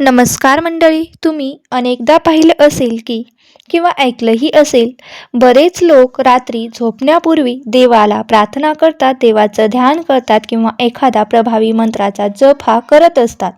नमस्कार मंडळी. तुम्ही अनेकदा पाहिलं असेल की किंवा ऐकलंही असेल, बरेच लोक रात्री झोपण्यापूर्वी देवाला प्रार्थना करतात, देवाचं ध्यान करतात किंवा एखादा प्रभावी मंत्राचा जप हा करत असतात.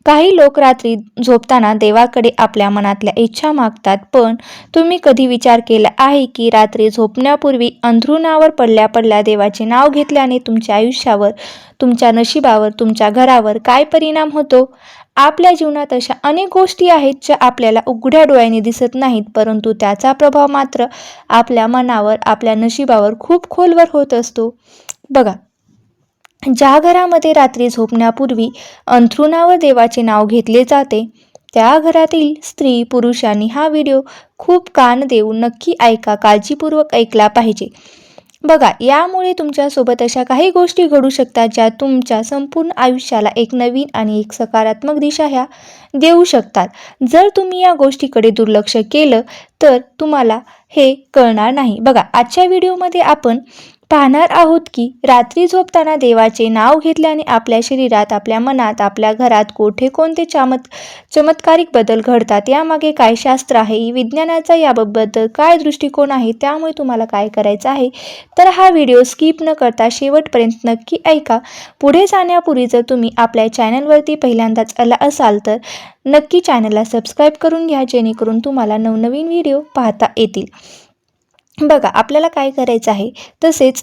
काही लोक रात्री झोपताना देवाकडे आपल्या मनातल्या इच्छा मागतात. पण तुम्ही कधी विचार केला आहे की रात्री झोपण्यापूर्वी अंथरुणावर पडल्या पडल्या देवाचे नाव घेतल्याने तुमच्या आयुष्यावर, तुमच्या नशिबावर, तुमच्या घरावर काय परिणाम होतो? आपल्या जीवनात अशा अनेक गोष्टी आहेत ज्या आपल्याला उघड्या डोळ्यांनी दिसत नाहीत, परंतु त्याचा प्रभाव मात्र आपल्या मनावर, आपल्या नशिबावर खूप खोलवर होत असतो. बघा, ज्या घरामध्ये रात्री झोपण्यापूर्वी अंथरुणावर देवाचे नाव घेतले जाते, त्या घरातील स्त्री पुरुषांनी हा व्हिडिओ खूप कान देऊन नक्की ऐका, काळजीपूर्वक ऐकला पाहिजे. बघा, यामुळे तुमच्यासोबत अशा काही गोष्टी घडू शकतात ज्या तुमच्या संपूर्ण आयुष्याला एक नवीन आणि एक सकारात्मक दिशा ह्या देऊ शकतात. जर तुम्ही या गोष्टीकडे दुर्लक्ष केलं तर तुम्हाला हे कळणार नाही. बघा, आजच्या व्हिडिओमध्ये आपण पाहणार आहोत की रात्री झोपताना देवाचे नाव घेतल्याने आपल्या शरीरात, आपल्या मनात, आपल्या घरात कोणते चमत्कारिक बदल घडतात. यामागे काय शास्त्र आहे, विज्ञानाचा याबद्दल काय दृष्टिकोन आहे, त्यामुळे तुम्हाला काय करायचं आहे, तर हा व्हिडिओ स्किप न करता शेवटपर्यंत नक्की ऐका. पुढे जाण्यापूर्वी जर तुम्ही आपल्या चॅनलवरती पहिल्यांदाच आला असाल तर नक्की चॅनलला सबस्क्राईब करून घ्या, जेणेकरून तुम्हाला नवनवीन व्हिडिओ पाहता येतील. बघा, आपल्याला काय करायचं आहे, तसेच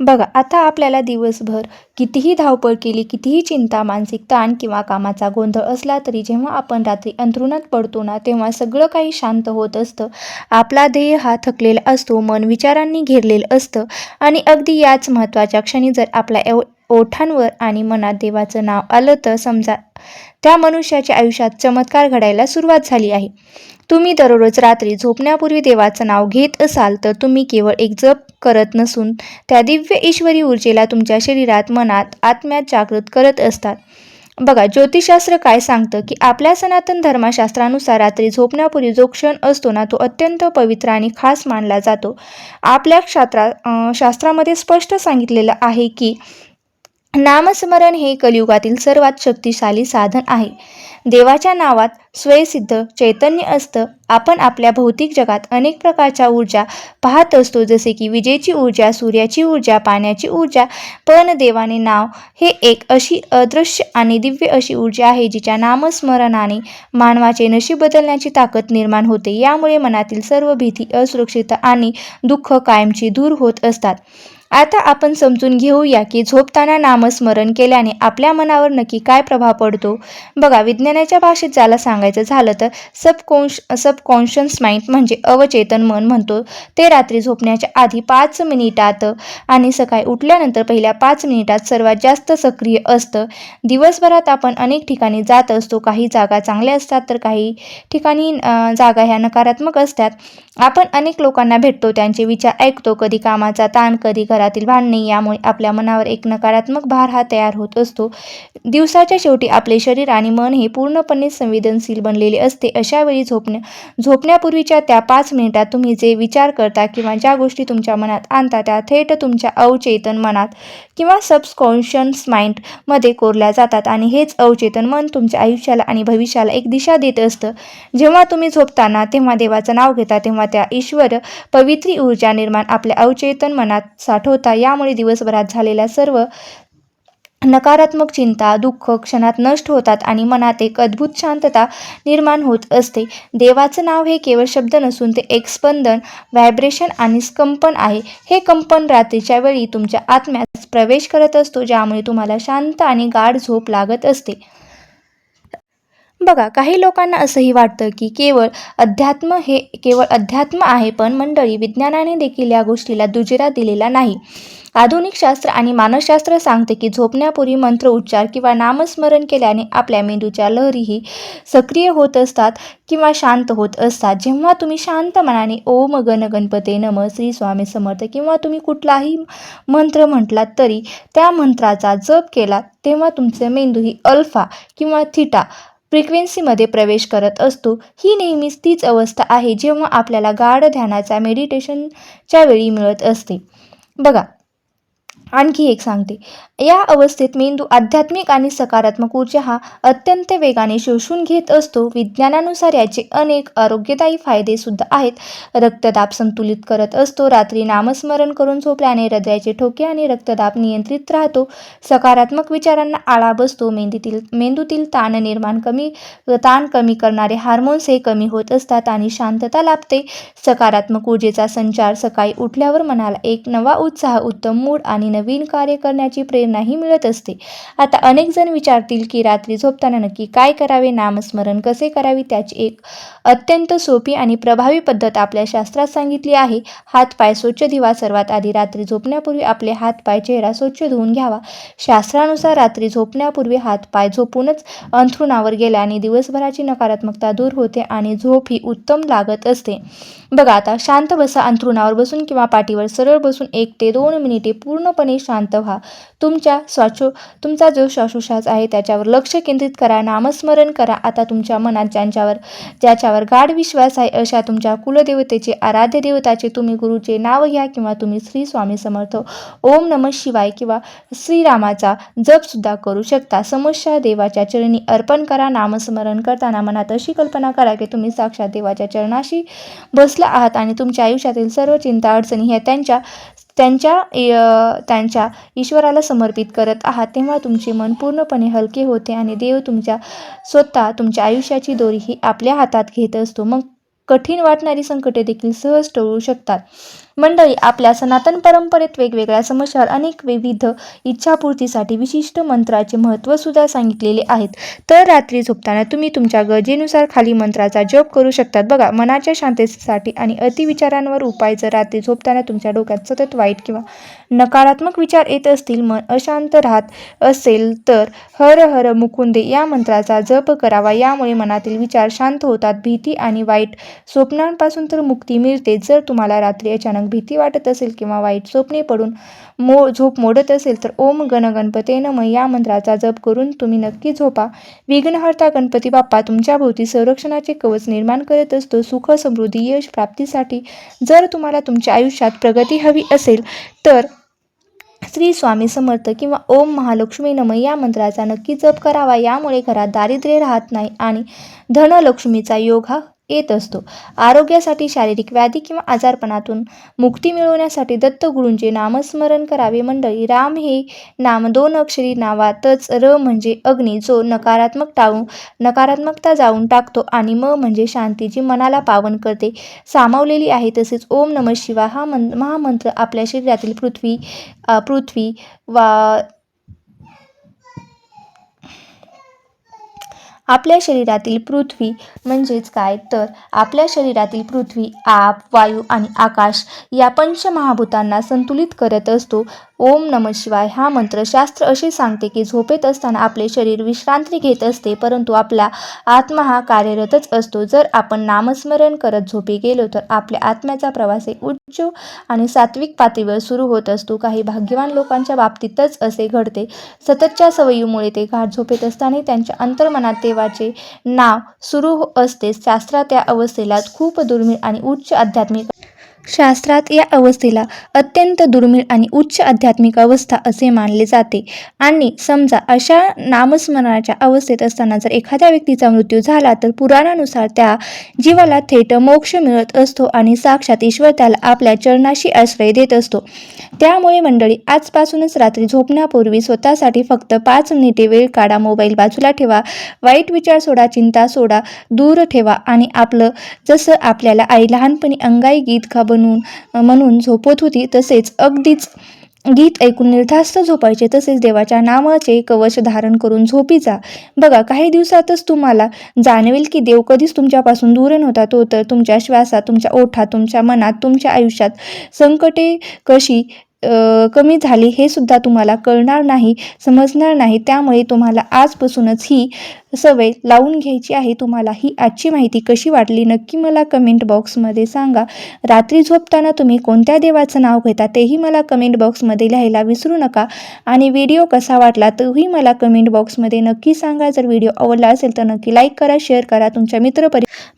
बघा, आता आपल्याला दिवसभर कितीही धावपळ केली, कितीही चिंता, मानसिक ताण किंवा कामाचा गोंधळ असला तरी जेव्हा आपण रात्री अंथरुणात पडतो ना, तेव्हा सगळं काही शांत होत असतं. आपला देह हा थकलेला असतो, मन विचारांनी घेरलेलं असतं आणि अगदी याच महत्त्वाच्या क्षणी जर आपल्या ओठांवर आणि मनात देवाचं नाव आलं तर समजा त्या मनुष्याच्या आयुष्यात चमत्कार घडायला सुरुवात झाली आहे. तुम्ही दररोज रात्री झोपण्यापूर्वी देवाचं नाव घेत असाल तर तुम्ही केवळ एक जप करत नसून त्या दिव्य ईश्वरी ऊर्जेला तुमच्या शरीरात, मनात, आत्म्यात जागृत करत असतात. बघा, ज्योतिषशास्त्र काय सांगतं की आपल्या सनातन धर्मशास्त्रानुसार रात्री झोपण्यापूर्वी जो क्षण असतो ना, तो अत्यंत पवित्र आणि खास मानला जातो. आपल्या शास्त्रामध्ये स्पष्ट सांगितलेलं आहे की नामस्मरण हे कलियुगातील सर्वात शक्तिशाली साधन आहे. देवाच्या नावात स्वयंसिद्ध चैतन्य असतं. आपण आपल्या भौतिक जगात अनेक प्रकारच्या ऊर्जा पाहत असतो, जसे की विजेची ऊर्जा, सूर्याची ऊर्जा, पाण्याची ऊर्जा. पण देवाने नाव हे एक अशी अदृश्य आणि दिव्य अशी ऊर्जा आहे जिच्या नामस्मरणाने मानवाचे नशीब बदलण्याची ताकद निर्माण होते. यामुळे मनातील सर्व भीती, असुरक्षितता आणि दुःख कायमची दूर होत असतात. आता आपण समजून घेऊया की झोपताना नामस्मरण केल्याने आपल्या मनावर नक्की काय प्रभाव पडतो. बघा, विज्ञानाच्या भाषेत ज्याला सांगायचं झालं तर सबकॉन्शियस माइंड म्हणजे अवचेतन मन म्हणतो, ते रात्री झोपण्याच्या आधी 5 मिनिटात आणि सकाळी उठल्यानंतर पहिल्या 5 मिनिटात सर्वात जास्त सक्रिय असतं. दिवसभरात आपण अनेक ठिकाणी जात असतो. काही जागा चांगल्या असतात तर काही ठिकाणी जागा ह्या नकारात्मक असतात. आपण अनेक लोकांना भेटतो, त्यांचे विचार ऐकतो, कधी कामाचा ताण, कधी घरातील भांडणे. यामुळे आपल्या मनावर एक नकारात्मक भार हा तयार होत असतो. दिवसाच्या शेवटी आपले शरीर आणि मन हे पूर्णपणे संवेदनशील बनलेले असते. अशा वेळी झोपण्यापूर्वीच्या त्या 5 मिनिटात तुम्ही जे विचार करता किंवा ज्या गोष्टी तुमच्या मनात आणता त्या थेट तुमच्या अवचेतन मनात किंवा सबकॉन्शियस माइंडमध्ये कोरल्या जातात आणि हेच अवचेतन मन तुमच्या आयुष्याला आणि भविष्याला एक दिशा देत असतं. जेव्हा तुम्ही झोपताना तेव्हा देवाचं नाव घेता, तेव्हा त्या ईश्वर पवित्री ऊर्जा निर्माण आपल्या अवचेतन मनात साठवता. यामुळे दिवसभरात झालेल्या सर्व नकारात्मक चिंता, दुःख क्षणात नष्ट होतात आणि मनात एक अद्भुत शांतता निर्माण होत असते. देवाचं नाव हे केवळ शब्द नसून ते एक स्पंदन, व्हायब्रेशन आणि कंपन आहे. हे कंपन रात्रीच्या वेळी तुमच्या आत्म्यात प्रवेश करत असतो, ज्यामुळे तुम्हाला शांत आणि गाढ झोप लागत असते. बघा, काही लोकांना असंही वाटतं की केवळ अध्यात्म आहे, पण मंडळी, विज्ञानाने देखील या गोष्टीला दुजोरा दिलेला नाही. आधुनिक शास्त्र आणि मानसशास्त्र सांगते की झोपण्यापूर्वी मंत्र उच्चार किंवा नामस्मरण केल्याने आपल्या मेंदूच्या लहरीही सक्रिय होत असतात किंवा शांत होत असतात. जेव्हा तुम्ही शांत मनाने ओम गण गणपते नमः, श्री स्वामी समर्थ किंवा तुम्ही कुठलाही मंत्र म्हटलात तरी त्या मंत्राचा जप केला, तेव्हा तुमचे मेंदू ही अल्फा किंवा थीटा फ्रिक्वेन्सीमध्ये प्रवेश करत असतो. ही नेहमीच तीच अवस्था आहे जेव्हा आपल्याला गाढ ध्यानाचा मेडिटेशनच्या वेळी मिळत असते. बघा, आणखी एक सांगते, या अवस्थेत मेंदू आध्यात्मिक आणि सकारात्मक ऊर्जा हा अत्यंत वेगाने शोषून घेत असतो. विज्ञानानुसार याचे अनेक आरोग्यदायी फायदे सुद्धा आहेत. रक्तदाब संतुलित करत असतो. रात्री नामस्मरण करून झोपल्याने हृदयाचे ठोके आणि रक्तदाब नियंत्रित राहतो. सकारात्मक विचारांना आळा बसतो. मेंदूतील ताण कमी करणारे हार्मोन्स हे कमी होत असतात आणि शांतता लाभते. सकारात्मक ऊर्जेचा संचार सकाळी उठल्यावर मनाला एक नवा उत्साह, उत्तम मूड आणि नवीन कार्य करण्याची प्रेरणाही मिळत असते. आता अनेक जण विचारतील की रात्री झोपताना नक्की काय करावे, नामस्मरण कसे करावे? त्याची एक अत्यंत सोपी आणि प्रभावी पद्धत आपल्या शास्त्रात सांगितली आहे. हात-पाय स्वच्छ धुवा. सर्वात आधी रात्री झोपण्यापूर्वी आपले हात-पाय, चेहरा स्वच्छ धुवून घ्यावा. शास्त्रानुसार रात्री झोपण्यापूर्वी हात-पाय झोपूनच अंथरुणावर गेल्याने दिवसभराची नकारात्मकता दूर होते आणि झोप ही उत्तम लागत असते. बघा, आता शांत बसा. अंथरुणावर बसून किंवा पाठीवर सरळ बसून 1 ते 2 मिनिटे पूर्णपणे शांत व्हा. तुमचा जो श्वासोच्छ्वास आहे त्याच्यावर लक्ष केंद्रित करा. नामस्मरण करा. आता तुमच्या मनात ज्याच्यावर गाढ विश्वास आहे अशा तुमच्या कुलदेवतेचे, आराध्य देवताचे, तुम्ही गुरुचे नाव घ्या किंवा तुम्ही श्री स्वामी समर्थ, ओम नमः शिवाय किंवा श्रीरामाचा जप सुद्धा करू शकता. समस्या देवाच्या चरणी अर्पण करा. नामस्मरण करताना मनात अशी कल्पना करा की तुम्ही साक्षात देवाच्या चरणाशी बसला आहात आणि तुमच्या आयुष्यातील सर्व चिंता, अडचणी ह्या त्यांच्या ईश्वराला समर्पित करत आहात. तेव्हा तुमचे मन पूर्णपणे हलके होते आणि देव तुमच्या आयुष्याची दोरी ही आपल्या हातात घेत असतो. मग कठीण वाटणारी संकटे देखील सहज टळू शकतात. मंडळी, आपल्या सनातन परंपरेत वेगवेगळ्या समस्यावर अनेक विविध इच्छापूर्तीसाठी विशिष्ट मंत्राचे महत्त्व सुद्धा सांगितलेले आहेत. तर रात्री झोपताना तुम्ही तुमच्या गरजेनुसार खाली मंत्राचा जप करू शकतात. बघा, मनाच्या शांततेसाठी आणि अतिविचारांवर उपाय. जर रात्री झोपताना तुमच्या डोक्यात सतत वाईट किंवा नकारात्मक विचार येत असतील, मन अशांत राहत असेल तर हर हर मुकुंदे या मंत्राचा जप करावा. यामुळे मनातील विचार शांत होतात. भीती आणि वाईट स्वप्नांपासून तर मुक्ती मिळते. जर तुम्हाला रात्री अचानक भीती वाटत असेल किंवा वाईट स्वप्ने पडून झोप मोडत असेल तर ओम गण गणपते नमः या मंत्राचा जप करून तुम्ही नक्की झोपा. विघ्नहर्ता गणपती बाप्पा तुमच्या भोवती संरक्षणाचे कवच निर्माण करत असतो. सुख, समृद्धी, यश प्राप्तीसाठी जर तुम्हाला तुमच्या आयुष्यात प्रगती हवी असेल तर श्री स्वामी समर्थ किंवा ओम महालक्ष्मी नमः या मंत्राचा नक्की जप करावा. यामुळे घरात दारिद्र्य राहत नाही आणि धनलक्ष्मीचा योग हा येत असतो. आरोग्यासाठी शारीरिक व्याधी किंवा आजारपणातून मुक्ती मिळवण्यासाठी दत्तगुरूंचे नामस्मरण करावे. मंडळी, राम हे नाम 2 अक्षरी नावातच र म्हणजे अग्नी, जो नकारात्मकता जाळून टाकतो, आणि म म्हणजे शांती, जी मनाला पावन करते, सामावलेली आहे. तसेच ओम नमः शिवाय हा महामंत्र आपल्या शरीरातील पृथ्वी म्हणजेच काय तर आपल्या शरीरातील पृथ्वी, आप, वायू आणि आकाश या पंचमहाभूतांना संतुलित करत असतो. ओम नमः शिवाय हा मंत्र शास्त्र असे सांगते की झोपेत असताना आपले शरीर विश्रांती घेत असते, परंतु आपला आत्मा हा कार्यरतच असतो. जर आपण नामस्मरण करत झोपी गेलो तर आपल्या आत्म्याचा प्रवास एक उच्च आणि सात्विक पातळीवर सुरू होत असतो. काही भाग्यवान लोकांच्या बाबतीतच असे घडते. सततच्या सवयीमुळे ते गाढ झोपेत असताना त्यांच्या अंतर्मनात देवाचे नाव सुरू असते. शास्त्रात या अवस्थेला अत्यंत दुर्मिळ आणि उच्च आध्यात्मिक अवस्था असे मानले जाते. आणि समजा अशा नामस्मरणाच्या अवस्थेत असताना जर एखाद्या व्यक्तीचा मृत्यू झाला तर पुराणानुसार त्या जीवाला थेट मोक्ष मिळत असतो आणि साक्षात ईश्वर त्याला आपल्या चरणाशी आश्रय देत असतो. त्यामुळे मंडळी, आजपासूनच रात्री झोपण्यापूर्वी स्वतःसाठी फक्त 5 मिनिटे वेळ काढा. मोबाईल बाजूला ठेवा. वाईट विचार सोडा. चिंता सोडा, दूर ठेवा. आणि जसं आपल्याला आई लहानपणी अंगाई गीत म्हणून झोपवत होती, तसेच अगदीच गीत ऐकून निर्धास्त झोपायचे, तसेच देवाच्या नामाचे कवच धारण करून झोपी जा. बघा, काही दिवसातच तुम्हाला जाणवेल की देव कधीच तुमच्यापासून दूर नव्हता. तो तर तुमच्या श्वासात, तुमच्या ओठात, तुमच्या मनात, तुमच्या आयुष्यात संकटे कशी कमी झाली हे सुद्धा तुम्हाला समजणार नाही. त्यामुळे तुम्हाला आजपासूनच ही सवय लावून घ्यायची आहे. तुम्हाला ही आजची माहिती कशी वाटली नक्की मला कमेंट बॉक्समध्ये सांगा. रात्री झोपताना तुम्ही कोणत्या देवाचं नाव घेता तेही मला कमेंट बॉक्समध्ये लिहायला विसरू नका. आणि व्हिडिओ कसा वाटला तोही मला कमेंट बॉक्समध्ये नक्की सांगा. जर व्हिडिओ आवडला असेल तर नक्की लाईक करा, शेअर करा, तुमच्या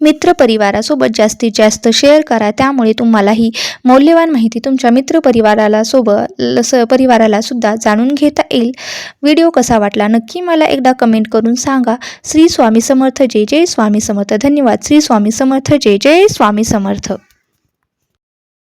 मित्रपरिवारासोबत जास्तीत जास्त शेअर करा, त्यामुळे तुम्हाला ही मौल्यवान माहिती तुमच्या परिवाराला सुद्धा जाणून घेता येईल. व्हिडिओ कसा वाटला नक्की मला एकदा कमेंट करून सांगा. श्री स्वामी समर्थ. जय जय स्वामी समर्थ. धन्यवाद. श्री स्वामी समर्थ. जय जय स्वामी समर्थ.